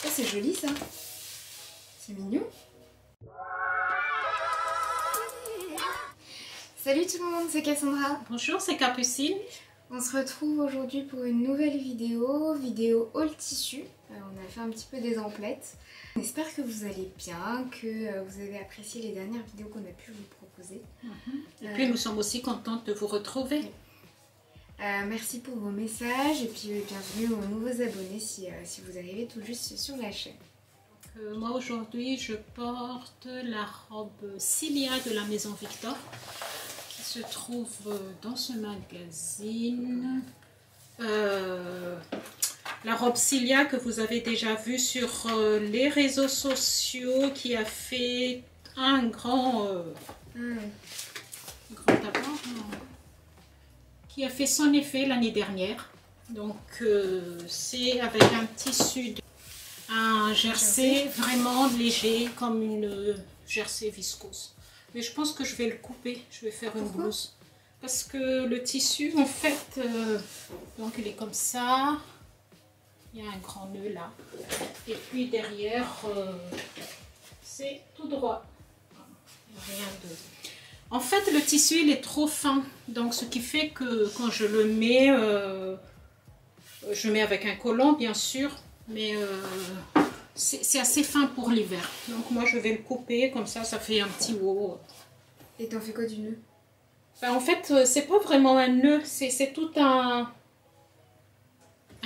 Oh, c'est joli ça. C'est mignon. Salut tout le monde, c'est Cassandra. Bonjour, c'est Capucine. On se retrouve aujourd'hui pour une nouvelle vidéo haul tissu. On a fait un petit peu des emplettes. On espère que vous allez bien, que vous avez apprécié les dernières vidéos qu'on a pu vous proposer. Et puis nous sommes aussi contentes de vous retrouver. Merci pour vos messages et puis bienvenue aux nouveaux abonnés si vous arrivez tout juste sur la chaîne. Moi aujourd'hui je porte la robe Cilia de la Maison Victor qui se trouve dans ce magazine. La robe Cilia que vous avez déjà vue sur les réseaux sociaux, qui a fait un grand d'abord, qui a fait son effet l'année dernière. Donc c'est avec un tissu, un jersey vraiment léger comme une jersey viscose. Mais je pense que je vais le couper, je vais faire une blouse. Parce que le tissu en fait, donc il est comme ça. Il y a un grand nœud là. Et puis derrière, c'est tout droit. Rien de... En fait, le tissu, il est trop fin. Donc, ce qui fait que quand je le mets, je mets avec un collant, bien sûr. Mais c'est assez fin pour l'hiver. Donc, moi, je vais le couper. Comme ça fait un petit haut. Et t'en fais quoi du nœud? Ben, en fait, c'est pas vraiment un nœud. C'est tout un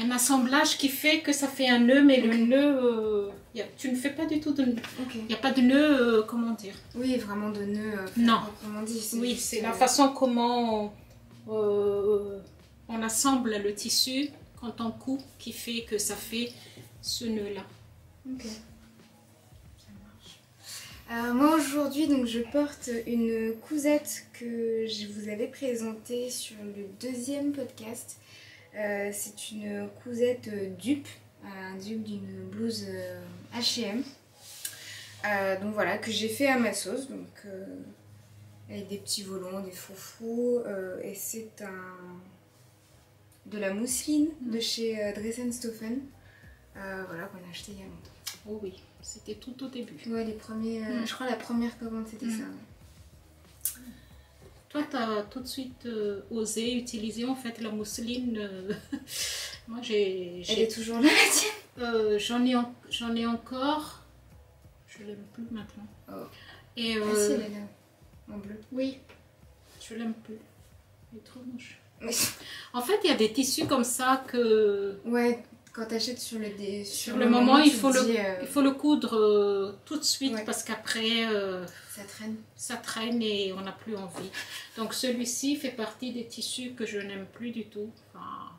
assemblage qui fait que ça fait un nœud. Mais le nœud... tu ne fais pas du tout de nœud. Il n'y a pas de nœud, comment dire? Oui, vraiment de nœud. Non. Dit, oui, c'est la façon comment on assemble le tissu quand on coupe qui fait que ça fait ce nœud-là. Ok. Ça marche. Moi aujourd'hui, donc je porte une cousette que je vous avais présentée sur le deuxième podcast. C'est une cousette dupe. Un dupe d'une blouse H&M. Donc voilà, que j'ai fait à ma sauce, donc avec des petits volants, des froufrous, et c'est de la mousseline de chez Dress & Stophen, voilà, qu'on a acheté il y a longtemps. Oh oui, c'était tout au début. Ouais, les premiers, je crois la première commande c'était ça. Ouais. Toi, tu as tout de suite osé utiliser en fait la mousseline. Moi, j'ai... Elle est toujours là, la tienne? J'en ai encore. Je l'aime plus maintenant. Oh. Et ah si, elle est là, en bleu. Oui, je l'aime plus. Elle est trop moche. En fait, il y a des tissus comme ça que... Ouais, quand tu achètes sur le moment, il faut le coudre tout de suite, ouais. Parce qu'après... ça traîne. Ça traîne et on n'a plus envie. Donc celui-ci fait partie des tissus que je n'aime plus du tout. Enfin,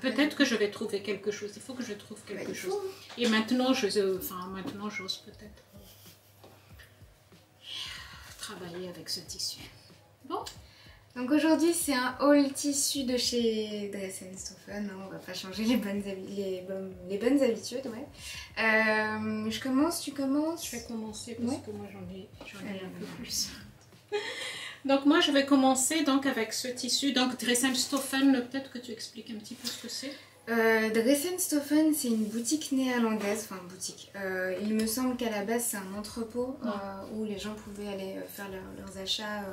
peut-être que je vais trouver quelque chose. Il faut que je trouve quelque chose. Et maintenant, maintenant j'ose peut-être travailler avec ce tissu. Bon. Donc aujourd'hui c'est un haul tissu de chez Dress & Stophen, on va pas changer les bonnes habitudes, ouais. Je commence, tu commences? Je vais commencer parce que moi j'en ai un peu plus. Donc moi je vais commencer donc avec ce tissu, donc Dress & Stophen, peut-être que tu expliques un petit peu ce que c'est. Dress & Stophen, c'est une boutique néerlandaise, enfin boutique. Il me semble qu'à la base c'est un entrepôt où les gens pouvaient aller faire leurs achats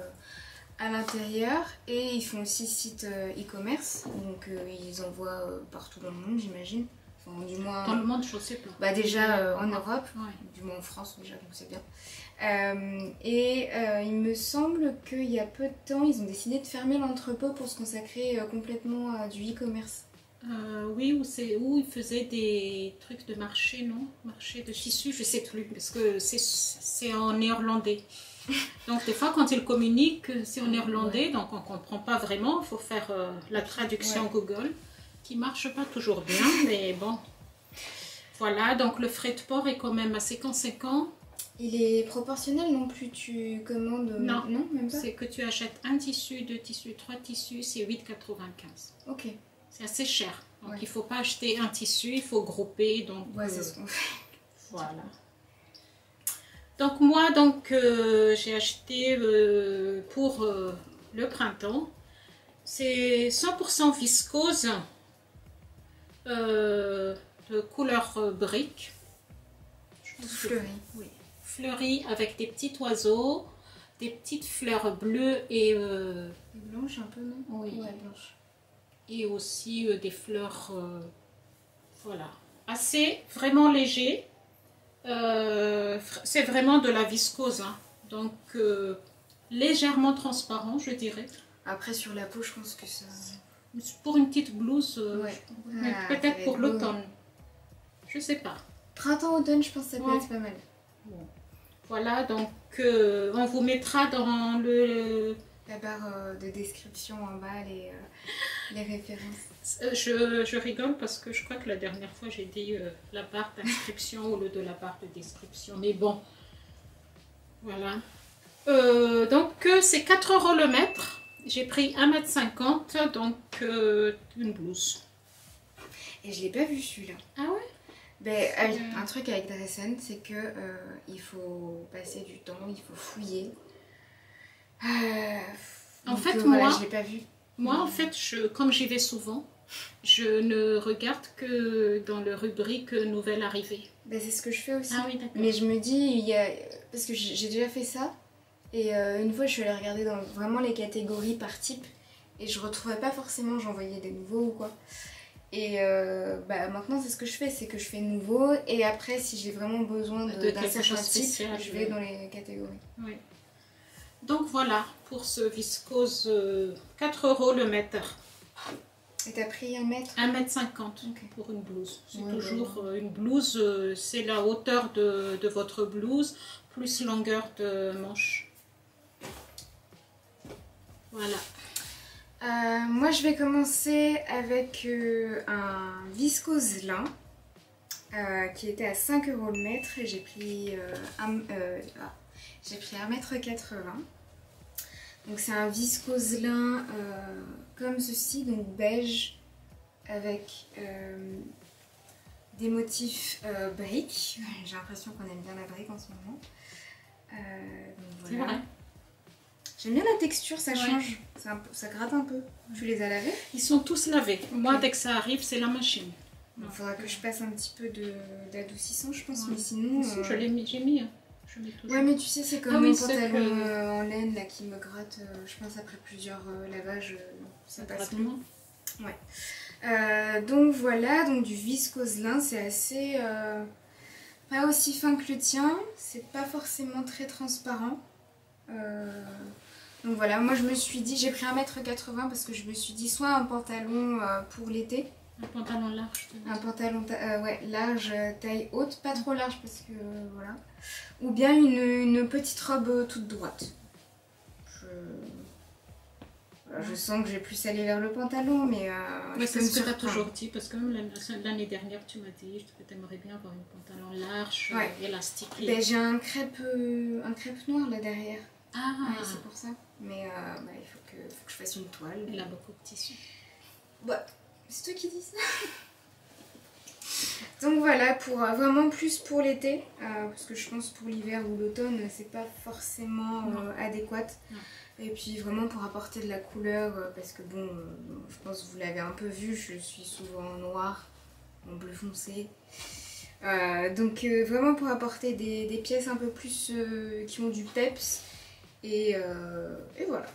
à l'intérieur, et ils font aussi site e-commerce, donc ils envoient partout dans le monde, j'imagine. Enfin, du moins dans le monde, je sais pas. Bah déjà en Europe, ouais. Du moins en France déjà, donc c'est bien. Il me semble qu'il y a peu de temps, ils ont décidé de fermer l'entrepôt pour se consacrer complètement à du e-commerce. Oui, où ils faisaient des trucs de marché, non? Marché de tissu, je sais plus, parce que c'est en néerlandais. Donc des fois quand ils communiquent, c'est en néerlandais, donc on ne comprend pas vraiment, il faut faire la traduction Google, qui marche pas toujours bien, mais bon. Voilà, donc le frais de port est quand même assez conséquent. Il est proportionnel non plus, tu commandes... Non, même pas. C'est que tu achètes un tissu, deux tissus, trois tissus, c'est 8,95 €. Ok. C'est assez cher, donc il ne faut pas acheter un tissu, il faut grouper, donc... Ouais, c'est ce qu'on fait. Voilà. Donc moi, j'ai acheté pour le printemps. C'est 100% viscose de couleur brique. tout Fleurie. Oui, fleurie avec des petits oiseaux, des petites fleurs bleues et Blanche un peu, non? Oui. Ouais, blanche. Et aussi des fleurs, voilà, assez vraiment léger. C'est vraiment de la viscose, hein. Donc légèrement transparent, je dirais. Après, sur la peau, je pense que ça... Pour une petite blouse, Ouais. mais Ah, ça va peut-être être pour beau. l'automne. Je sais pas. Printemps-automne, je pense que ça peut Ouais. être pas mal. Bon. Voilà, donc on vous mettra dans La barre de description en bas, les références. Je rigole parce que je crois que la dernière fois j'ai dit la barre d'inscription au lieu de la barre de description. Mais bon, voilà. Donc c'est 4 € le mètre. J'ai pris 1,50 m, donc une blouse. Et je l'ai pas vu celui-là. Ah ouais? Ben, un truc avec Dressen, c'est que il faut passer du temps, il faut fouiller. En fait, voilà, moi, je l'ai pas vu. Moi, en fait, comme j'y vais souvent, je ne regarde que dans le rubrique nouvelle arrivée. Ben, c'est ce que je fais aussi. Ah oui, d'accord. Mais je me dis, parce que j'ai déjà fait ça, et une fois je suis allée regarder dans vraiment les catégories par type, et je retrouvais pas forcément, j'envoyais des nouveaux ou quoi. Et bah, maintenant, c'est ce que je fais, c'est que je fais nouveau, et après, si j'ai vraiment besoin d'un certain type, je vais dans les catégories. Oui. Donc voilà, pour ce viscose, 4 € le mètre. Et t'as pris 1 mètre? 1,50 m Okay. pour une blouse. C'est Ouais, toujours une blouse, c'est la hauteur de votre blouse, plus longueur de manche. Voilà. Moi, je vais commencer avec un viscose lin qui était à 5 € le mètre, et j'ai pris 1,80 m. Donc c'est un viscose lin comme ceci, donc beige, avec des motifs briques. J'ai l'impression qu'on aime bien la brique en ce moment. Donc C'est voilà. vrai. J'aime bien la texture, ça change, ça gratte un peu. Tu les as lavés? Ils sont tous lavés. Moi, dès que ça arrive, c'est la machine. Il faudra que je passe un petit peu d'adoucissant, je pense, mais sinon... J'ai mis. Hein. Je mets toujours. Ouais, mais tu sais, c'est comme Ah mon oui, pantalon en laine là, qui me gratte, je pense, après plusieurs lavages, ça passe mieux. Ouais. Donc voilà, donc du viscose lin, c'est assez... pas aussi fin que le tien, c'est pas forcément très transparent. Donc voilà, moi je me suis dit, j'ai pris 1,80 m parce que je me suis dit soit un pantalon pour l'été. Un pantalon large. Un pantalon ouais, large, taille haute, pas trop large parce que voilà. Ou bien une petite robe toute droite. Voilà, je sens que j'ai plus allé vers le pantalon, mais... Ouais, c'est ce que tu as toujours dit, parce que même l'année dernière, tu m'as dit que tu aimerais bien avoir un pantalon large, élastique. Ben, j'ai un crêpe noir là derrière. Ah, ouais, c'est pour ça. Mais bah, il faut que je fasse une toile. Il a beaucoup de tissu. Bah, c'est toi qui dis ça. Donc voilà, pour vraiment plus pour l'été, parce que je pense pour l'hiver ou l'automne, c'est pas forcément adéquat. Non. Et puis vraiment pour apporter de la couleur, parce que bon, je pense que vous l'avez un peu vu, je suis souvent en noir, en bleu foncé. Donc vraiment pour apporter des pièces un peu plus qui ont du peps. Et voilà.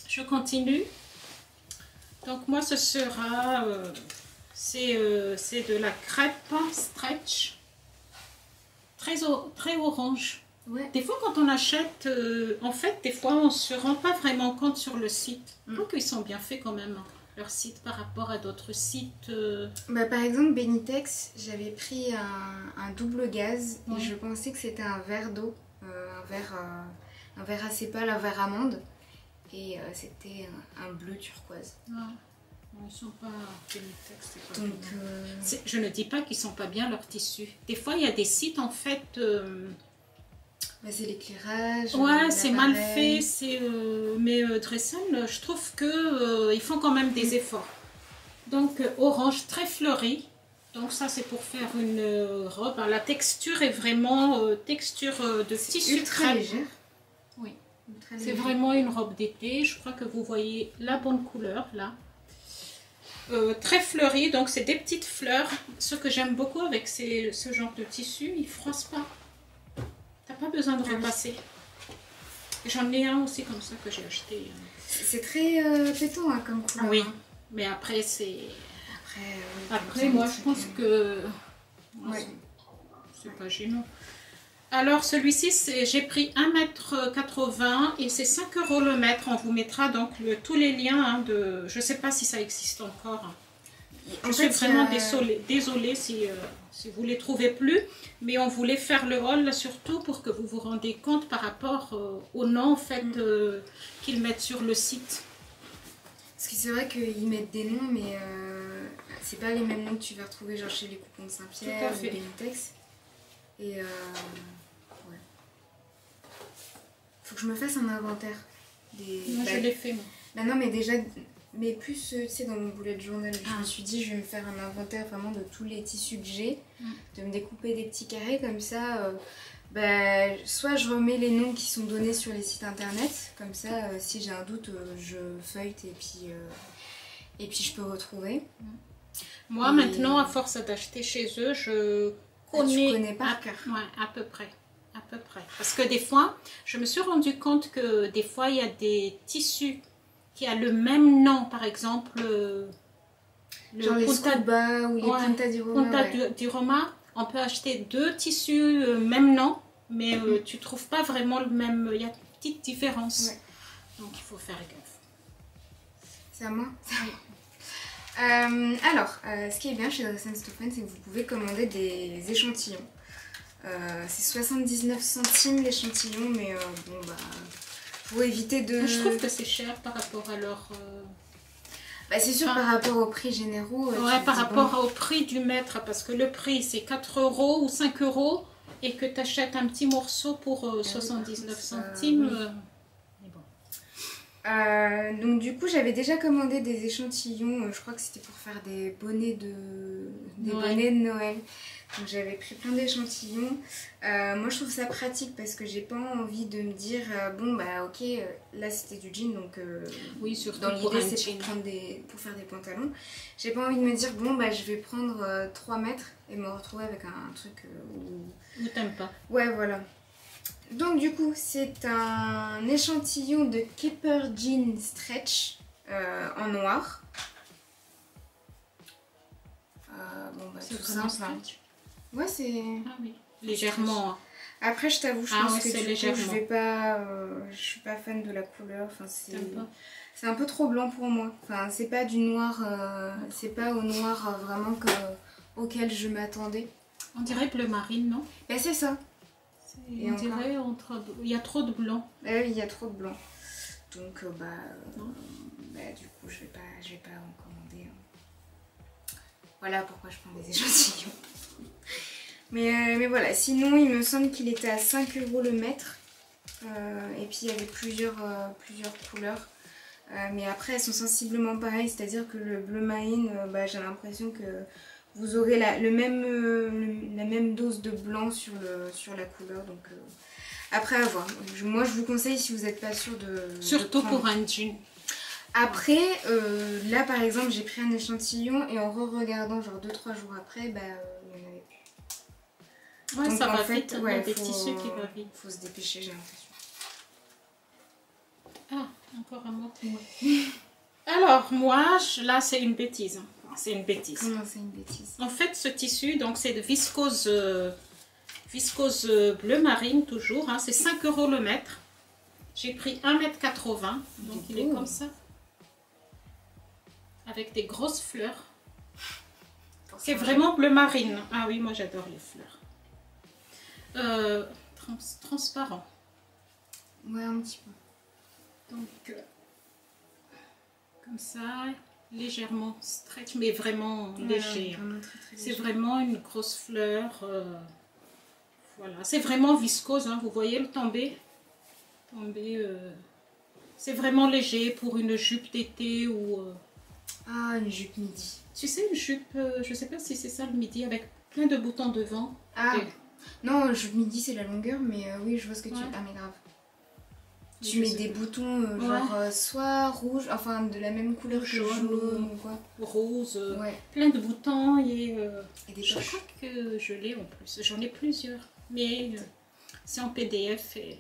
Je continue. Donc moi ce sera, c'est de la crêpe stretch, très orange. Ouais. Des fois quand on achète, en fait des fois on se rend pas vraiment compte sur le site. Donc ils sont bien faits quand même, leur site par rapport à d'autres sites. Bah, par exemple Benitex, j'avais pris un double gaz et je pensais que c'était un verre d'eau, un verre assez pâle, un verre amande. Et c'était un bleu turquoise. Ah, ils sont pas Benitex. Donc, je ne dis pas qu'ils sont pas bien leurs tissus. Des fois, il y a des sites en fait. Bah, c'est l'éclairage. Ouais, c'est mal fait. Mais Dressen, je trouve que ils font quand même des efforts. Donc orange très fleuri. Donc ça, c'est pour faire une robe. La texture est vraiment texture de tissu ultra légère. Oui. C'est vraiment une robe d'été. Je crois que vous voyez la bonne couleur là. très fleuri, donc c'est des petites fleurs. Ce que j'aime beaucoup avec ce genre de tissu, il froisse pas. T'as pas besoin de repasser. J'en ai un aussi comme ça que j'ai acheté. C'est très pétant hein, comme couleur. Oui, hein. mais après c'est... Après, moi je pense que... Ouais. C'est pas gênant. Alors celui-ci, j'ai pris 1,80 m et c'est 5 € le mètre. On vous mettra donc tous les liens hein, de... Je sais pas si ça existe encore. Je suis vraiment désolée si vous ne les trouvez plus. Mais on voulait faire le haul surtout pour que vous vous rendiez compte par rapport au nom en fait, qu'ils mettent sur le site. Parce que c'est vrai qu'ils mettent des noms, mais c'est pas les mêmes noms que tu vas retrouver genre chez les coupons de Saint-Pierre ou Benitex. Et ouais. Faut que je me fasse un inventaire. Moi je l'ai fait moi. Bah non mais déjà, mais plus tu sais dans mon bullet journal, je me suis dit je vais me faire un inventaire vraiment de tous les tissus que j'ai, de me découper des petits carrés comme ça. Bah, soit je remets les noms qui sont donnés sur les sites internet, comme ça si j'ai un doute je feuillete et puis je peux retrouver. Moi maintenant à force d'acheter chez eux, je connais par cœur. Ouais, à peu près. Parce que des fois, je me suis rendu compte que des fois, il y a des tissus qui a le même nom, par exemple, genre les Scuba ou les Punta di Roma. Punta di Roma, on peut acheter deux tissus même nom, mais tu trouves pas vraiment le même, il y a une petite différence. Ouais. Donc il faut faire gaffe. C'est à moi. Alors, ce qui est bien chez Dress & Stephen, c'est que vous pouvez commander des échantillons. C'est 79 centimes l'échantillon, mais bon bah pour éviter de... Je trouve que c'est cher par rapport à leur... Bah c'est sûr par rapport au prix généraux. Ouais, par rapport au prix du mètre, parce que le prix c'est 4 € ou 5 € et que tu achètes un petit morceau pour 79 centimes. Mais bon. Donc du coup j'avais déjà commandé des échantillons, je crois que c'était pour faire des bonnets de Noël. Donc j'avais pris plein d'échantillons. Moi je trouve ça pratique parce que j'ai pas envie de me dire bon bah ok là c'était du jean donc oui, surtout dans l'idée c'est pour faire des pantalons. J'ai pas envie de me dire bon bah je vais prendre 3 mètres et me retrouver avec un truc où t'aimes pas. Ouais voilà. Donc du coup c'est un échantillon de Keeper Jean Stretch en noir. Bon bah tout simple. Ouais c'est... Ah oui, légèrement. Après je t'avoue, je pense que du coup, je vais pas... je suis pas fan de la couleur. Enfin, c'est un peu trop blanc pour moi. Enfin c'est pas du noir... c'est pas au noir vraiment auquel je m'attendais. On dirait bleu marine, non? Ben c'est ça. Et on dirait il y a trop de blanc. Oui, il y a trop de blanc. Donc du coup je vais pas en commander. Voilà pourquoi je prends des échantillons. Mais voilà, sinon il me semble qu'il était à 5 € le mètre. Et puis il y avait plusieurs couleurs. Mais après elles sont sensiblement pareilles, c'est-à-dire que le bleu marine, j'ai l'impression que vous aurez la même dose de blanc sur la couleur. Donc après à voir. Moi je vous conseille si vous n'êtes pas sûr de... Surtout pour un jean. Après, là par exemple j'ai pris un échantillon et en re-regardant genre 2-3 jours après, il y en avait plus. Ouais, donc, ça va fait, vite, il y a des tissus qui vont vite. Faut se dépêcher j'ai l'impression. Ah, encore un mot. Ouais. Alors moi, là c'est une bêtise. C'est une bêtise. Comment c'est une bêtise? En fait ce tissu, donc c'est de viscose bleu marine toujours, hein, c'est 5 € le mètre. J'ai pris 1,80 m, donc il est comme ça. Avec des grosses fleurs. C'est vraiment bleu marine. Ah oui, moi j'adore les fleurs. Transparent. Ouais, un petit peu. Donc, comme ça, légèrement stretch, mais vraiment léger. C'est vraiment une grosse fleur. Voilà, c'est vraiment viscose, hein, vous voyez le tombé. C'est vraiment léger pour une jupe d'été ou... Ah, une jupe midi. Tu sais, une jupe, je sais pas si c'est ça le midi, avec plein de boutons devant. Ah, non, jupe midi c'est la longueur, mais oui, je vois ce que tu... Ah, mais grave. Tu mets des boutons genre soit rouge, enfin de la même couleur que jaune ou quoi. Rose, plein de boutons et des je poches. crois que je l'ai en plus. J'en ai plusieurs, mais c'est en PDF et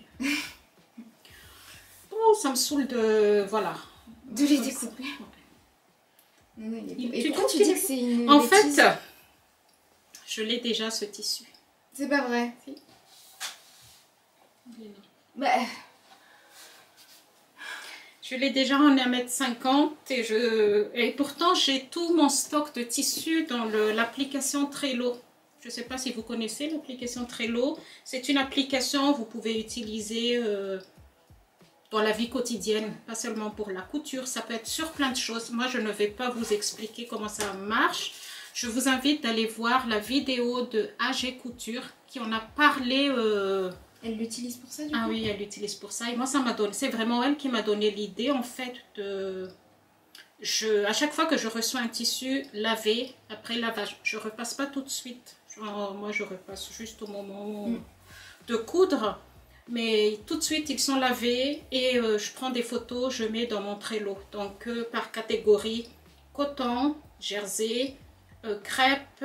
bon, ça me saoule de les découper. Et pourquoi tu dis que c'est une En bêtise? fait, je l'ai déjà ce tissu. C'est pas vrai. Si. Bah. Je l'ai déjà en 1,50 m et pourtant j'ai tout mon stock de tissus dans l'application Trello. Je ne sais pas si vous connaissez l'application Trello. C'est une application que vous pouvez utiliser dans la vie quotidienne, pas seulement pour la couture. Ça peut être sur plein de choses. Moi, je ne vais pas vous expliquer comment ça marche. Je vous invite d'aller voir la vidéo de AG Couture qui en a parlé. Elle l'utilise pour ça du coup? Ah oui, elle l'utilise pour ça. Et moi, ça m'a donné. C'est vraiment elle qui m'a donné l'idée en fait de. À chaque fois que je reçois un tissu lavé, après lavage, je repasse pas tout de suite. Moi, je repasse juste au moment de coudre. Mais tout de suite, ils sont lavés et je prends des photos, je mets dans mon Trello. Donc, par catégorie, coton, jersey, crêpe,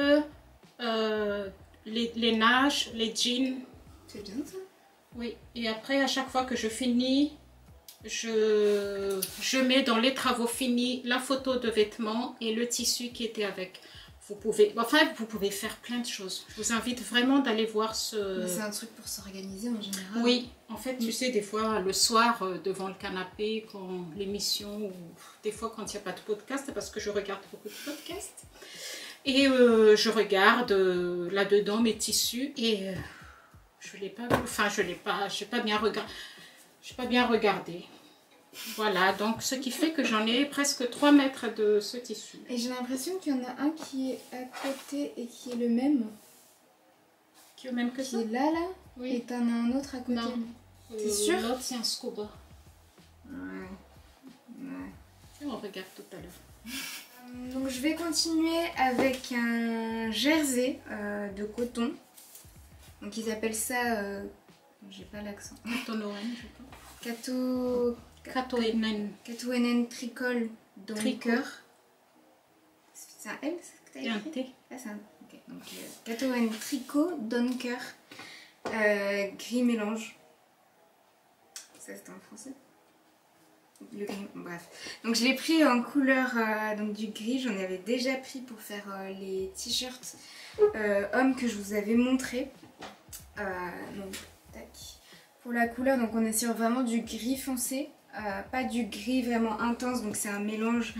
les nages, les jeans. C'est bien ça. Oui, et après, à chaque fois que je finis, je mets dans les travaux finis la photo de vêtements et le tissu qui était avec. Vous pouvez faire plein de choses. Je vous invite vraiment d'aller voir ce... C'est un truc pour s'organiser en général. Oui, en fait, tu sais, des fois, le soir, devant le canapé, quand l'émission, ou des fois quand il n'y a pas de podcast, parce que je regarde beaucoup de podcasts, et je regarde là-dedans mes tissus, et je l'ai pas vu, enfin, je n'ai pas bien regardé. Voilà, donc ce qui fait que j'en ai presque 3 mètres de ce tissu. Et j'ai l'impression qu'il y en a un qui est à côté et qui est le même. Qui est le même que ça? Qui est là, Oui. Et t'en as un autre à côté. Non. T'es sûre? L'autre, c'est un scuba. Ouais. On regarde tout à l'heure. Donc je vais continuer avec un jersey de coton. Donc ils appellent ça... j'ai pas l'accent. Katonoen, je pense. Katoenen Tricol Donker. C'est un L, c'est ce que tu as écrit? Et un T. Ah, c'est un... Ok. Donc Katoen Tricot Donker. Gris mélange. Ça c'est en français. Le gris, bref. Donc je l'ai pris en couleur donc du gris. J'en avais déjà pris pour faire les t-shirts hommes que je vous avais montré. Donc tac. Pour la couleur, donc on est sur vraiment du gris foncé. Pas du gris vraiment intense, donc c'est un mélange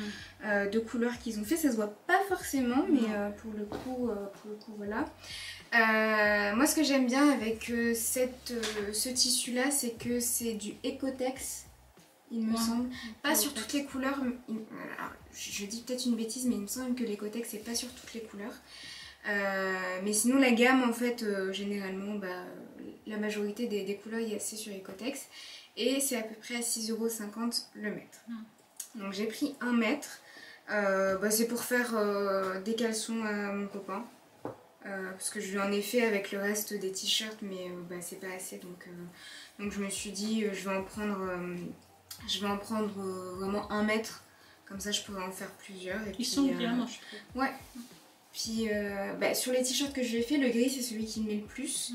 de couleurs qu'ils ont fait. Ça se voit pas forcément, mais pour le coup voilà. Moi ce que j'aime bien avec ce tissu là, c'est que c'est du Ecotex, il me semble. Pas sur toutes les couleurs. Alors, je dis peut-être une bêtise, mais il me semble que l'Ecotex c'est pas sur toutes les couleurs. Mais sinon la gamme en fait généralement la majorité des couleurs c'est sur Ecotex. Et c'est à peu près à 6,50 € le mètre. Donc j'ai pris 1 mètre. C'est pour faire des caleçons à mon copain. Parce que je lui en ai fait avec le reste des t-shirts, mais c'est pas assez. Donc je me suis dit, je vais en prendre vraiment 1 mètre. Comme ça je pourrais en faire plusieurs. Et ils sont bien, moi je trouve. Ouais. Puis sur les t-shirts que je lui ai fait, le gris c'est celui qui me met le plus.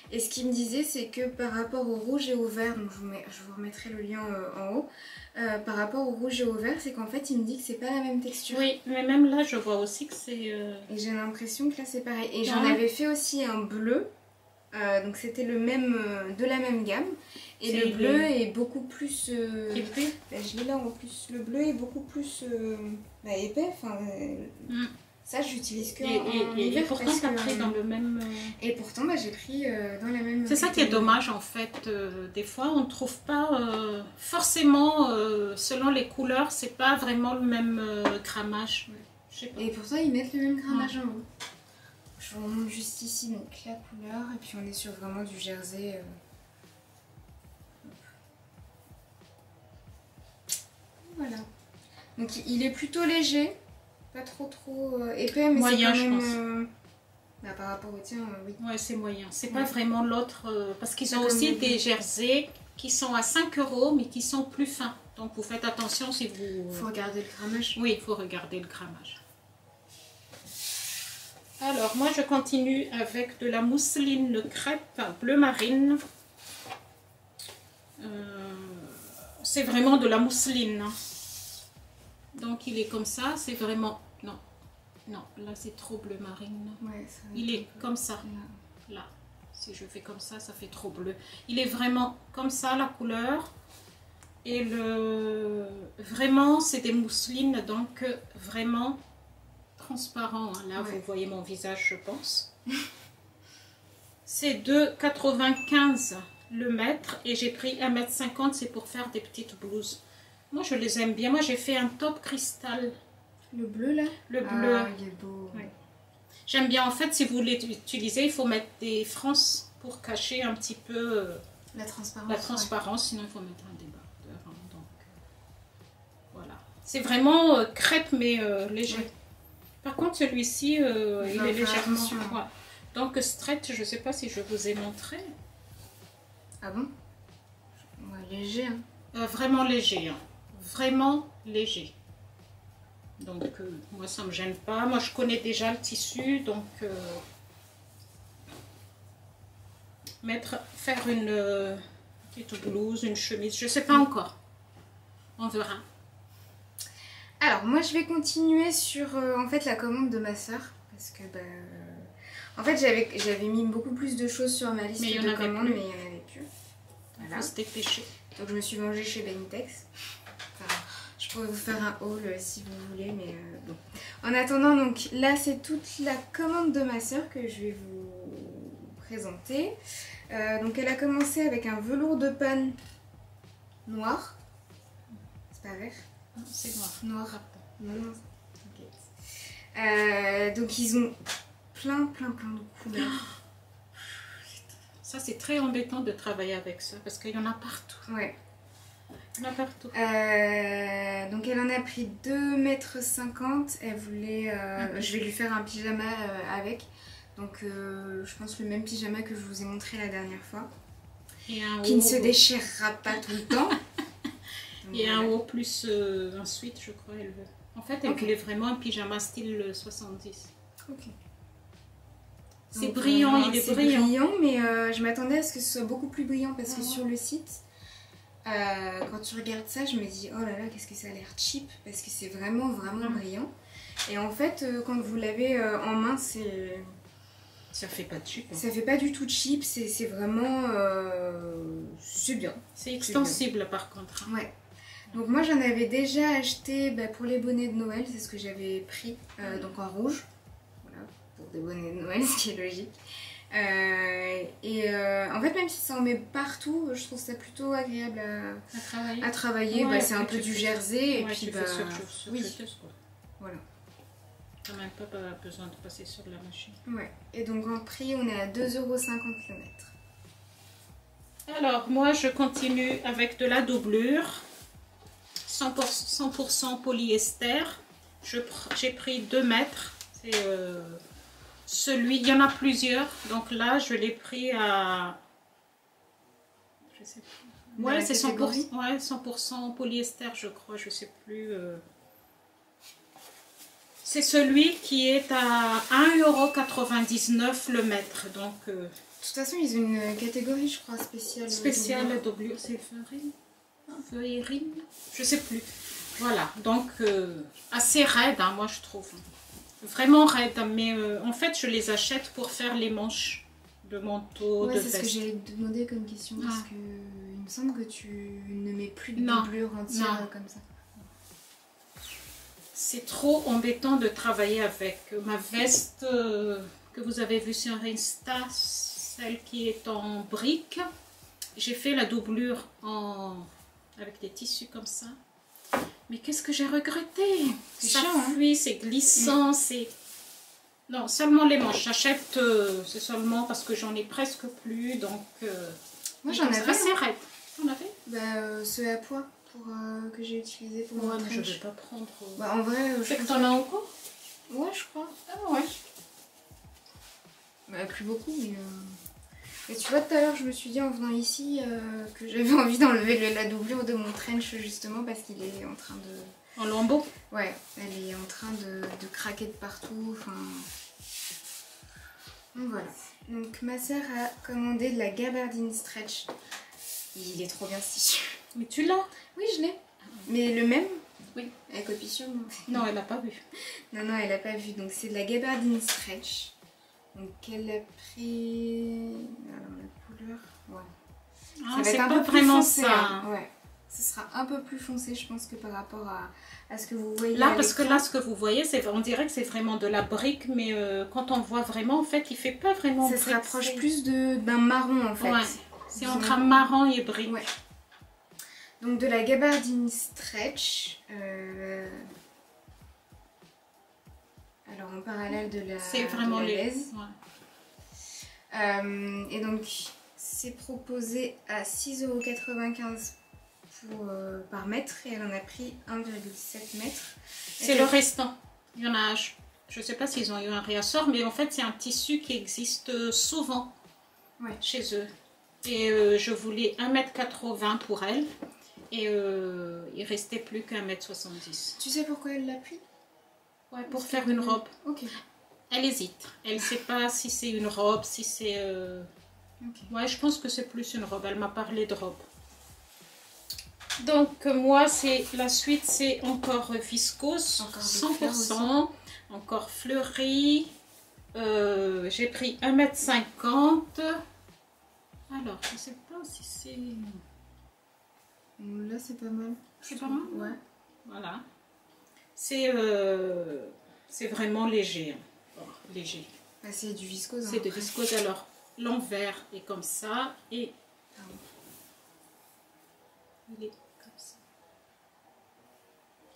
Et ce qu'il me disait, c'est que par rapport au rouge et au vert, donc je vous remettrai le lien en haut, par rapport au rouge et au vert, c'est qu'en fait il me dit que c'est pas la même texture. Oui, mais même là je vois aussi que c'est... Et j'ai l'impression que là c'est pareil. Et j'en avais fait aussi un bleu, donc c'était le même, de la même gamme. Et le bleu est beaucoup plus... épais. Je l'ai là en plus, le bleu est beaucoup plus épais, enfin... Ça, j'utilise que en hiver. Et pourtant, tu as pris dans le même... Et pourtant, j'ai pris dans la même... C'est ça qui est dommage, en fait. Des fois, on ne trouve pas forcément, selon les couleurs, c'est pas vraiment le même grammage. Je sais pas. Et pourtant, ils mettent le même grammage en haut. Je vous remonte juste ici, donc la couleur. Et puis, on est sur vraiment du jersey. Voilà. Donc, il est plutôt léger. Pas trop épais, mais moyen, c'est quand même... je pense. Par rapport au tien, oui. Ouais, c'est moyen. C'est pas vraiment l'autre... parce qu'ils ont aussi des jerseys qui sont à 5 € mais qui sont plus fins. Donc vous faites attention si vous... Il faut regarder le grammage. Oui, il faut regarder le grammage. Alors moi je continue avec de la mousseline crêpe bleu marine. C'est vraiment de la mousseline. Donc il est comme ça, c'est vraiment... Non, non, là c'est trop bleu marine. Ouais, Il est comme ça. Là, si je fais comme ça fait trop bleu. Il est vraiment comme ça la couleur. Et vraiment c'est des mousselines, donc vraiment transparent. Là vous voyez mon visage, je pense. C'est 2,95 € le mètre et j'ai pris 1,50 m, c'est pour faire des petites blouses. Moi je les aime bien. Moi j'ai fait un top cristal. Le bleu là? Le bleu. Ah, il est beau. Ouais. J'aime bien. En fait, si vous voulez l'utiliser, il faut mettre des frances pour cacher un petit peu la transparence. Sinon il faut mettre un débardeur. Donc voilà. C'est vraiment crêpe mais léger. Ouais. Par contre celui-ci il est légèrement... Ouais. Donc straight, je ne sais pas si je vous ai montré. Ah bon? Ouais, léger. Hein. Vraiment léger. Hein. Vraiment léger. Donc moi ça me gêne pas. Moi je connais déjà le tissu. Donc faire une petite blouse, une chemise. Je ne sais pas encore. On verra. Alors moi je vais continuer sur en fait la commande de ma soeur. Parce que en fait j'avais mis beaucoup plus de choses sur ma liste de commandes, mais il n'y en avait plus. Voilà. Faut se dépêcher. Donc je me suis vengée chez Benitex. Enfin, je pourrais vous faire un haul si vous voulez, mais bon. En attendant, donc là c'est toute la commande de ma soeur que je vais vous présenter. Donc elle a commencé avec un velours de panne noir. C'est pas vert? C'est noir. Noir. Non. Okay. Donc ils ont plein de couleurs. Ça c'est très embêtant de travailler avec ça parce qu'il y en a partout. Ouais. Il y en a partout. Donc elle en a pris 2,50 m. Elle voulait... je vais lui faire un pyjama avec. Donc je pense le même pyjama que je vous ai montré la dernière fois. Et un qui haut, ne se déchirera pas tout le temps. Donc, et un haut plus un sweat, je crois, elle veut. En fait, elle voulait vraiment un pyjama style 70. Ok. C'est brillant, il est brillant. Mais je m'attendais à ce que ce soit beaucoup plus brillant parce que sur le site, quand tu regardes ça, je me dis oh là là, qu'est-ce que ça a l'air cheap parce que c'est vraiment brillant. Et en fait, quand vous l'avez en main, c'est... Ça fait pas de cheap. Hein. Ça fait pas du tout cheap, c'est vraiment... c'est bien. C'est extensible bien. Par contre. Hein. Ouais. Donc moi j'en avais déjà acheté pour les bonnets de Noël, c'est ce que j'avais pris, donc en rouge. Voilà, pour des bonnets de Noël, ce qui est logique. En fait même si ça en met partout, je trouve ça plutôt agréable à travailler. Ouais, c'est un peu du jersey et puis tu fais sur oui. Voilà. T'as même pas besoin de passer sur la machine. Ouais, et donc en prix on est à 2,50 € le mètre. Alors moi je continue avec de la doublure. 100% polyester. J'ai pris 2 mètres. C'est celui, il y en a plusieurs. Donc là, je l'ai pris à... Je sais plus. Ouais, c'est 100%, ouais, 100% polyester, je crois. Je sais plus. C'est celui qui est à 1,99 € le mètre. Donc, de toute façon, ils ont une catégorie, je crois, spéciale. Spéciale doublure, c'est feuillerine, je sais plus. Voilà, donc assez raide, hein, moi je trouve. Vraiment raide, mais en fait je les achète pour faire les manches de manteau, de veste. C'est ce que j'allais te demander comme question, parce que il me semble que tu ne mets plus de doublure entière comme ça. C'est trop embêtant de travailler avec ma veste que vous avez vue sur Insta, celle qui est en brique. J'ai fait la doublure avec des tissus comme ça. Mais qu'est-ce que j'ai regretté? Ça fuit, c'est glissant, c'est... Non, seulement les manches. J'achète, c'est seulement parce que j'en ai presque plus, donc... Moi j'en avais assez raide. T'en avais? Ceux à poids que j'ai utilisé pour mon trench. Je vais pas prendre... en vrai, je sais que t'en as encore? Ouais, je crois. Ah ouais. Plus beaucoup, mais... Et tu vois, tout à l'heure, je me suis dit en venant ici que j'avais envie d'enlever la doublure de mon trench justement parce qu'il est en train de... En lambeaux? Ouais, elle est en train de craquer de partout. Enfin... Donc voilà. Donc ma soeur a commandé de la gabardine stretch. Il est trop bien ce tissu. Mais tu l'as? Oui, je l'ai. Mais le même? Oui. Elle copie sur moi. Non, elle n'a pas vu. Non, non, elle n'a pas vu. Donc c'est de la gabardine stretch. Donc elle a pris... Alors la couleur... Ouais. Ah, Ça va c'est être un pas peu plus vraiment foncé, ça. hein. Ouais. Ce sera un peu plus foncé, je pense, que par rapport à ce que vous voyez. Là, à parce que l'écran. là, ce que vous voyez, on dirait que c'est vraiment de la brique, mais quand on voit vraiment, en fait, il fait pas vraiment Ça brique. se rapproche plus d'un marron, en fait. Ouais, c'est entre un marron et brique. Ouais. Donc de la gabardine stretch. Alors en parallèle de la C'est vraiment de la les... laise. Ouais. Et donc c'est proposé à 6,95 € par mètre et elle en a pris 1,7 mètres. C'est le restant. Il y en a, je ne sais pas s'ils ont eu un réassort, mais en fait c'est un tissu qui existe souvent chez eux. Et je voulais 1,80 m pour elle et il restait plus qu'1,70 m. Tu sais pourquoi elle l'a pris? Ouais, pour faire une robe. Ok. Elle hésite. Elle ne sait pas si c'est une robe, si c'est... Ouais, je pense que c'est plus une robe. Elle m'a parlé de robe. Donc moi, c'est la suite, c'est encore viscose, encore 100%, encore fleuri. J'ai pris 1,50 m. Alors, je ne sais pas si c'est... Là, c'est pas mal. C'est pas mal? Ouais. Voilà. C'est vraiment léger. Hein. Bon, léger. Bah, c'est du viscose. C'est de viscose. Alors, l'envers est comme ça et... Il est comme ça.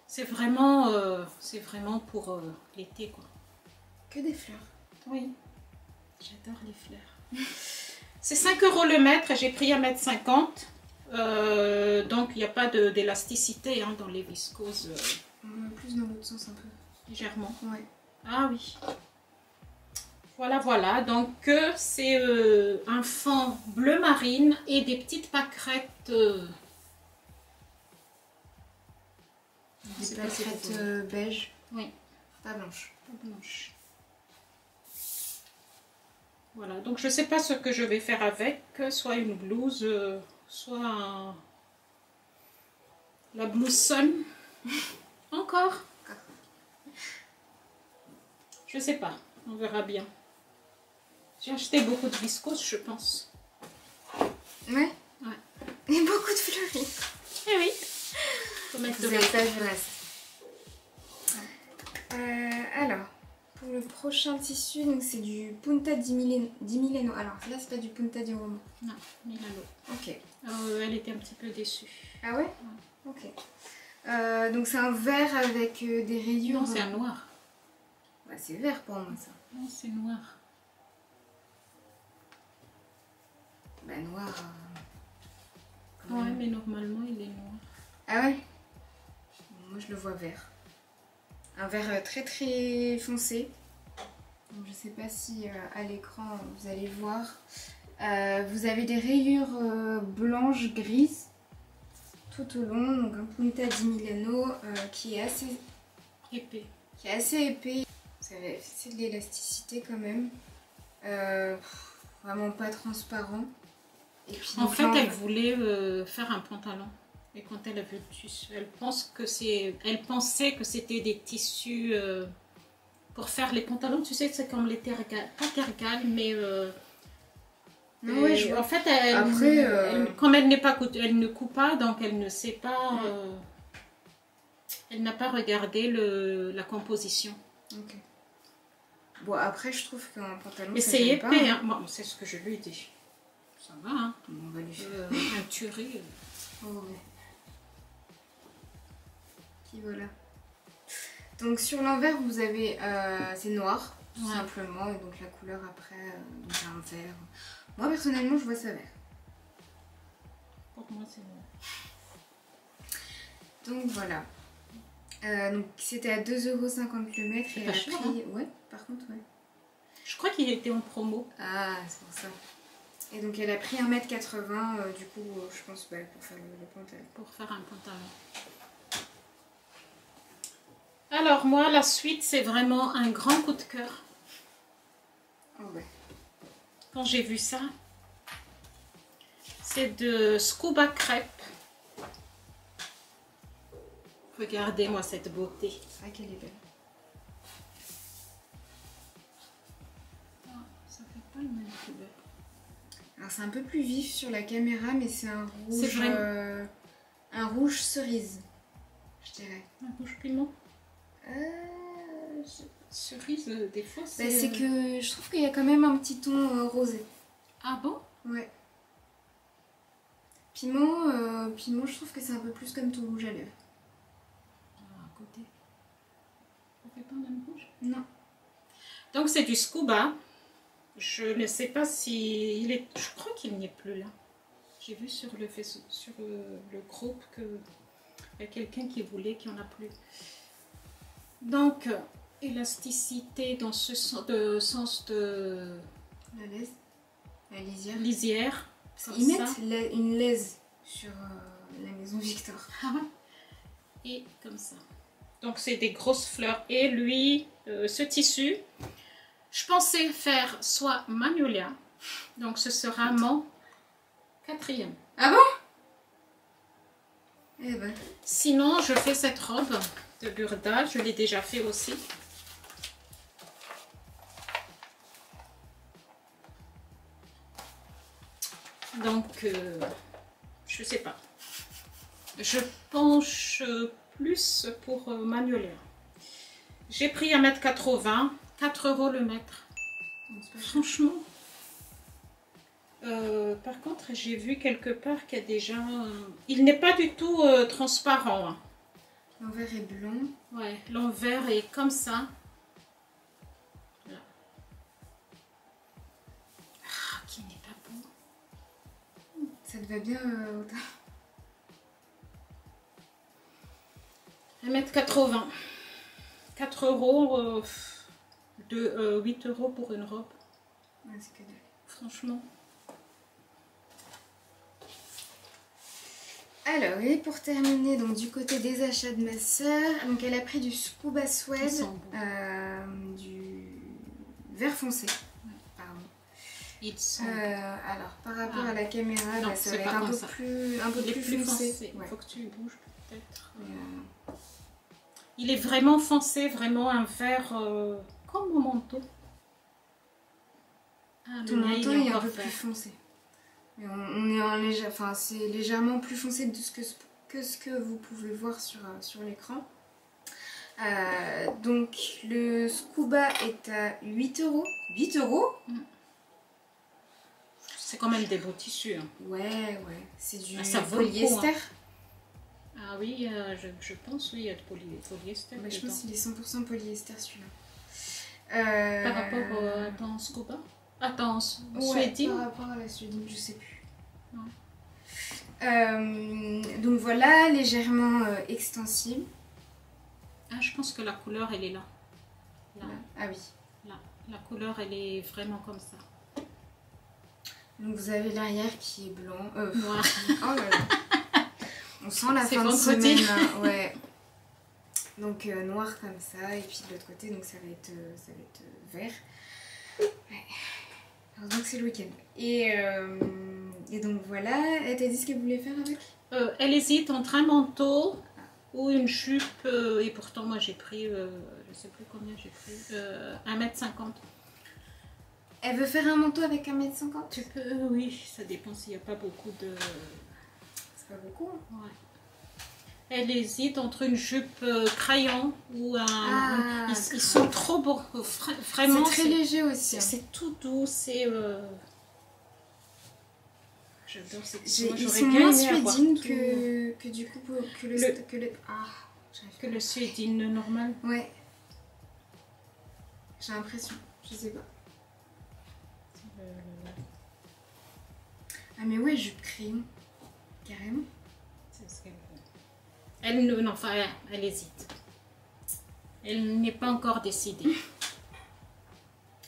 C'est vraiment pour l'été, quoi. Que des fleurs. Oui, j'adore les fleurs. C'est 5 € le mètre, j'ai pris 1,50 m. Donc, il n'y a pas d'élasticité dans les viscoses. Plus dans l'autre sens un peu. Légèrement. Ouais. Ah oui. Voilà, voilà. Donc, c'est un fond bleu marine et des petites pâquerettes. Des pâquerettes beige. Oui. Pas blanche. Pas blanche. Voilà. Donc, je ne sais pas ce que je vais faire avec. Soit une blouse, soit la blouse sun. Encore. Je sais pas. On verra bien. J'ai acheté beaucoup de viscose, je pense. Ouais. Ouais. Et beaucoup de fleuris. Eh oui. Faut mettre Vous de avez pas vu le reste. Alors, pour le prochain tissu, donc c'est du Punta di Milano. Alors là, c'est pas du Punta di Roma. Non, Milano. Ok. Elle était un petit peu déçue. Ah ouais? Ok. Donc c'est un vert avec des rayures. Non, c'est un noir. Bah, c'est vert pour moi ça. Non, c'est noir. Bah noir. Ouais, mais normalement il est noir. Ah ouais? Moi je le vois vert. Un vert très très foncé. Donc, je sais pas si à l'écran vous allez voir. Vous avez des rayures blanches grises tout au long. Donc un Punta di Milano qui est assez épais. C'est de l'élasticité quand même. Vraiment pas transparent. Et puis, en fait, elle voulait faire un pantalon. Et quand elle a vu le tissu, elle pensait que c'était des tissus pour faire les pantalons. Tu sais, c'est comme les tergales, pas tergales, mais non, ouais, en fait, comme elle ne coupe pas, donc elle ne sait pas. Elle n'a pas regardé la composition. Ok. Bon, après, je trouve qu'un pantalon. Mais c'est épais, hein. Bon, c'est ce que je lui ai dit. Ça va, hein. On va lui faire un tuerie. Oh, ouais. Qui voilà. Donc sur l'envers, vous avez c'est noir, tout simplement, et donc la couleur après, donc un vert. Moi personnellement, je vois ça vert. Pour moi, c'est noir. Donc voilà. Donc c'était à 2,50 € le mètre et elle a pris. Hein. Ouais, par contre, ouais. Je crois qu'il était en promo. Ah, c'est pour ça. Et donc elle a pris 1,80 m du coup, je pense, pour faire le pantalon. Pour faire un pantalon. Alors moi, la suite, c'est vraiment un grand coup de cœur. Oh ouais. Quand j'ai vu ça, c'est de Scuba Crêpe. Regardez-moi cette beauté. C'est vrai qu'elle est belle. Ah, ça fait pas le même couleur. Alors c'est un peu plus vif sur la caméra, mais c'est un rouge cerise, je dirais. Un rouge piment. Cerise, des fois, c'est... Bah, c'est que je trouve qu'il y a quand même un petit ton rosé. Ah bon? Ouais. Piment, je trouve que c'est un peu plus comme ton rouge à lèvres. Ah, à côté. Ça fait pas le même rouge? Non. Donc c'est du Scuba. Je ne sais pas si il est. Je crois qu'il n'y est plus là. J'ai vu sur le Facebook, sur le groupe que il y a quelqu'un qui voulait qu'il n'y en a plus. Donc élasticité dans ce sens de La laise. La lisière. lisière. Ils mettent une laise sur la maison Victor. Et comme ça. Donc c'est des grosses fleurs. Et lui, ce tissu, je pensais faire soit Magnolia. Donc ce sera mon 4e. Ah bon? Eh ben. Sinon, je fais cette robe de Burda. Je l'ai déjà fait aussi. Donc, je sais pas. Je penche plus pour Magnolia. J'ai pris 1,80 m, 4 € le mètre. Franchement. Par contre, j'ai vu quelque part qu'il y a déjà... il n'est pas du tout transparent. Hein. L'envers est blanc. Ouais, l'envers est comme ça. Là. Ah, qui n'est pas beau. Ça te va bien, Auta? 1,80 m. 4 €, 8 € pour une robe. Ouais, c'est que dalle. Franchement. Alors, et pour terminer, donc du côté des achats de ma soeur, donc elle a pris du Scuba Suede, du vert foncé. Pardon. Ils sont alors, par rapport à la caméra, non, bah, ça va être un peu plus foncé. Il faut que tu bouges peut-être. Mais, il est vraiment foncé, vraiment un vert comme mon manteau. Ah, ton manteau est un peu plus foncé. Mais on est en enfin, c'est légèrement plus foncé de ce que vous pouvez voir sur l'écran. Donc le Scuba est à 8 €. 8 €? C'est quand même des beaux tissus. Hein. Ouais. C'est du ça polyester. Hein. Ah oui, je pense, oui, il y a de polyester. Bah, je pense qu'il est 100% polyester celui-là. Par rapport à ton Scuba? À ton ouais, par rapport à la suédine, je sais plus. Donc voilà, légèrement extensible. Ah, je pense que la couleur, elle est là. Là. Ah oui. Là. La couleur, elle est vraiment comme ça. Donc vous avez l'arrière qui est blanc. Noir. Oh là là. On sent la fin de semaine. Hein. Ouais. Donc noir comme ça. Et puis de l'autre côté, donc ça va être vert. Ouais. Alors donc c'est le week-end. Et donc voilà. Elle t'a dit ce qu'elle voulait faire avec? Elle hésite entre un manteau ou une jupe. Et pourtant, moi j'ai pris, je sais plus combien j'ai pris, 1,50 m. Elle veut faire un manteau avec 1,50 m? Tu peux, oui, ça dépend s'il n'y a pas beaucoup de... C'est pas beaucoup. Hein. Ouais. Elle hésite entre une jupe crayon ou un... Ah, ils sont trop beaux, vraiment. C'est très léger aussi. Hein. C'est tout doux, c'est... J'adore ces tissus. Ils sont moins suédines que du coup que le suédine normal. Ouais. J'ai l'impression, je sais pas. Ah mais ouais, jupe crayon, carrément. C'est ce qu'elle veut. Elle hésite. Elle n'est pas encore décidée.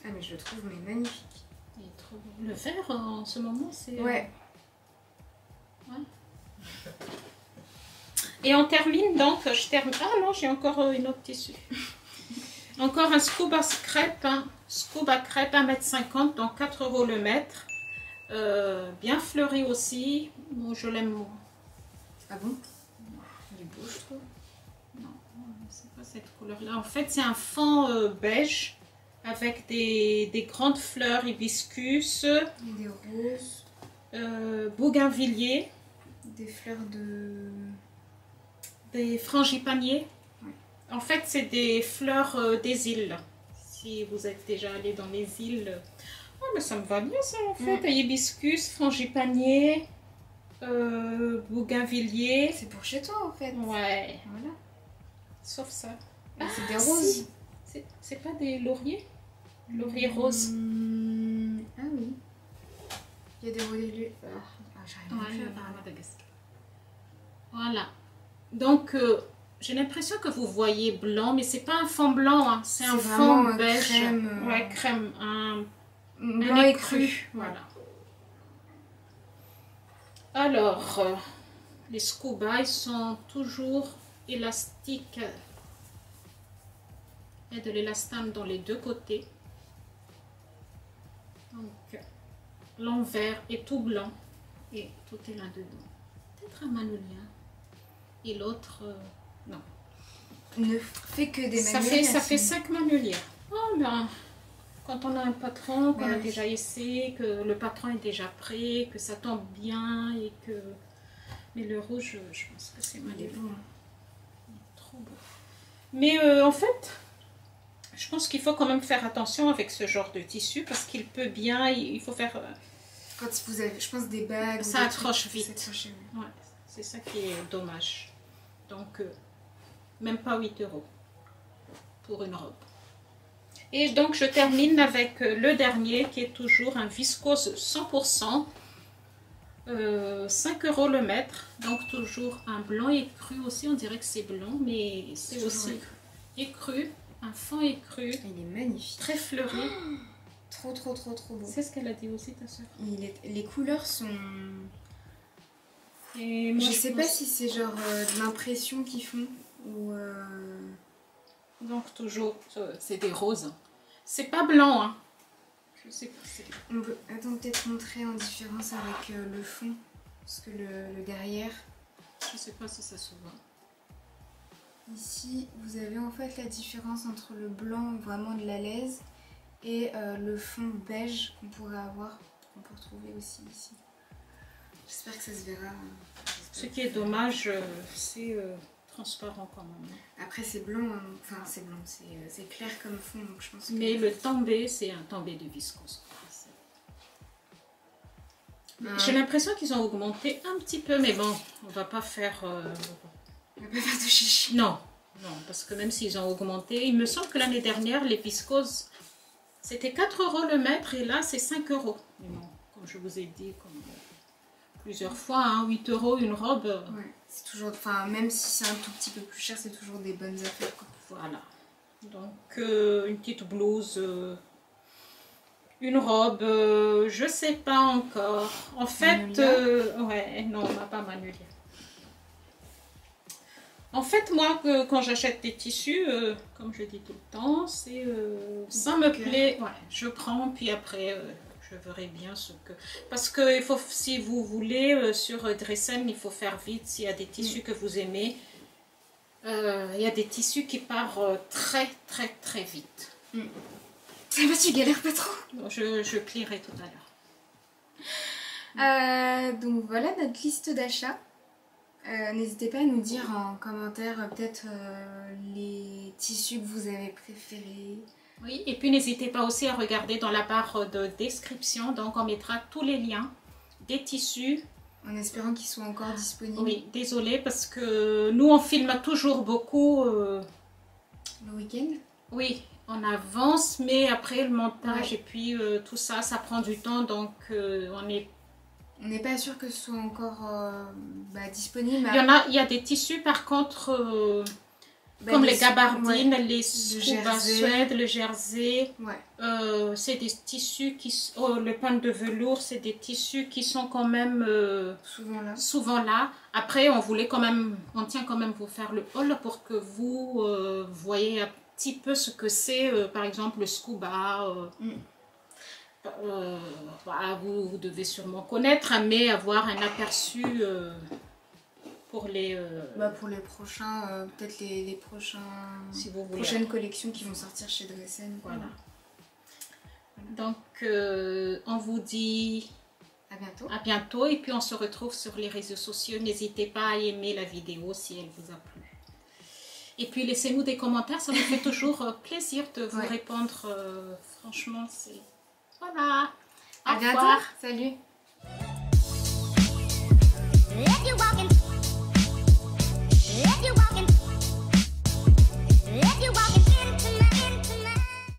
Ah mais je le trouve mais magnifique. Il est trop beau. Le vert en ce moment, c'est... Ouais. Et on termine donc, je termine... Ah non, j'ai encore une autre tissu. Encore un scuba crêpe, hein. Scuba crêpe 1,50 m, donc 4 € le mètre. Bien fleuri aussi. Bon, je l'aime moins. Ah bon? Il est beau, je trouve. Non, c'est pas cette couleur-là. En fait, c'est un fond beige avec des grandes fleurs hibiscus. Des roses. Bougainvillier. Des fleurs de... Des frangipaniers. Ouais. En fait, c'est des fleurs des îles. Si vous êtes déjà allé dans les îles. Oh, mais ça me va bien ça en fait. Hibiscus, frangipanier, bougainvillier. C'est pour chez toi en fait. Ouais. Voilà. Sauf ça. C'est des roses. Si. C'est pas des lauriers? Laurier rose. Ah oui. Il y a des lauriers. J'arrive plus à parler. Madagascar. Voilà. Donc, j'ai l'impression que vous voyez blanc, mais c'est pas un fond blanc, hein. C'est un fond beige. Crème, ouais, crème. Un blanc et cru. Voilà. Alors, les scuba, ils sont toujours élastiques. Il y a de l'élastane dans les deux côtés. Donc, l'envers est tout blanc et tout est là-dedans. Peut-être un manolien. Et l'autre, non. Ne fait que des Ça fait 5 manolières. Oh ben, quand on a un patron, qu'on a déjà essayé, que le patron est déjà prêt, que ça tombe bien et que... Mais le rouge, je pense que c'est mal. Il est beau. Trop beau. Mais en fait, je pense qu'il faut quand même faire attention avec ce genre de tissu parce qu'il peut bien, il faut faire... Quand vous avez, je pense, des bagues... Ça des accroche trucs, vite. Ouais, c'est ça qui est dommage. Donc, même pas 8 € pour une robe. Et donc, je termine avec le dernier qui est toujours un viscose 100%. 5 € le mètre. Donc, toujours un blanc écru aussi. On dirait que c'est blanc, mais c'est aussi écru. Un fond écru. Il est magnifique. Très fleuri. Trop beau. C'est ce qu'elle a dit aussi, ta soeur. Les couleurs sont... Et moi, je sais pas si c'est genre de l'impression qu'ils font ou... Donc toujours, c'est des roses. C'est pas blanc, hein. Je sais pas. On peut peut-être montrer en différence avec le fond, parce que le derrière... Je sais pas si ça se voit. Ici, vous avez en fait la différence entre le blanc vraiment de la laise et le fond beige qu'on pourrait avoir, qu'on peut retrouver aussi ici. J'espère que ça se verra. Ce qui est dommage, c'est transparent quand même. Après c'est blanc, hein. Enfin c'est blanc, c'est clair comme fond, donc je pense que... Mais le tombé, c'est un tombé de viscose. J'ai l'impression qu'ils ont augmenté un petit peu, mais bon, on va pas faire... On va pas faire de chichi. Non, parce que même s'ils ont augmenté, il me semble que l'année dernière, les viscoses, c'était 4 € le mètre et là, c'est 5 €. Mais bon, comme je vous ai dit, plusieurs fois, hein, 8 € une robe. Ouais, c'est toujours... Enfin, même si c'est un tout petit peu plus cher, c'est toujours des bonnes affaires, quoi. Voilà. Donc, une petite blouse... une robe, je sais pas encore. En fait, ouais, non, on n'a pas manolière. En fait, moi, quand j'achète des tissus, comme je dis tout le temps, c'est ça me plaît. Ouais, je prends, puis après, je verrai bien ce que... Parce que il faut, si vous voulez, sur Dressen, il faut faire vite. S'il y a des tissus que vous aimez, il y a des tissus qui partent très vite. Ça va, tu galères pas trop? Bon, je plierai tout à l'heure. Donc voilà notre liste d'achat. N'hésitez pas à nous dire en commentaire peut-être les tissus que vous avez préférés. Oui, et puis n'hésitez pas aussi à regarder dans la barre de description. Donc on mettra tous les liens des tissus. En espérant qu'ils soient encore disponibles. Oui, désolée parce que nous on filme toujours beaucoup. Le week-end? Oui. On avance, mais après le montage et puis tout ça, ça prend du temps, donc on n'est pas sûr que ce soit encore disponible. Il y a des tissus par contre, comme les gabardines, les scuba suède, le jersey. Ouais. C'est des tissus qui... le pain de velours, c'est des tissus qui sont quand même souvent là. Après, on voulait quand même... On tient quand même vous faire le haul pour que vous voyez un petit peu ce que c'est, par exemple, le scuba. Vous devez sûrement connaître, mais avoir un aperçu pour les prochains, peut-être les prochains, si vous voulez, prochaines collections qui vont sortir chez Dressen. Voilà. Donc, on vous dit à bientôt. À bientôt et puis on se retrouve sur les réseaux sociaux. N'hésitez pas à aimer la vidéo si elle vous a plu. Et puis laissez-nous des commentaires, ça nous fait toujours plaisir de vous répondre. Franchement, c'est... Voilà. À bientôt. Salut.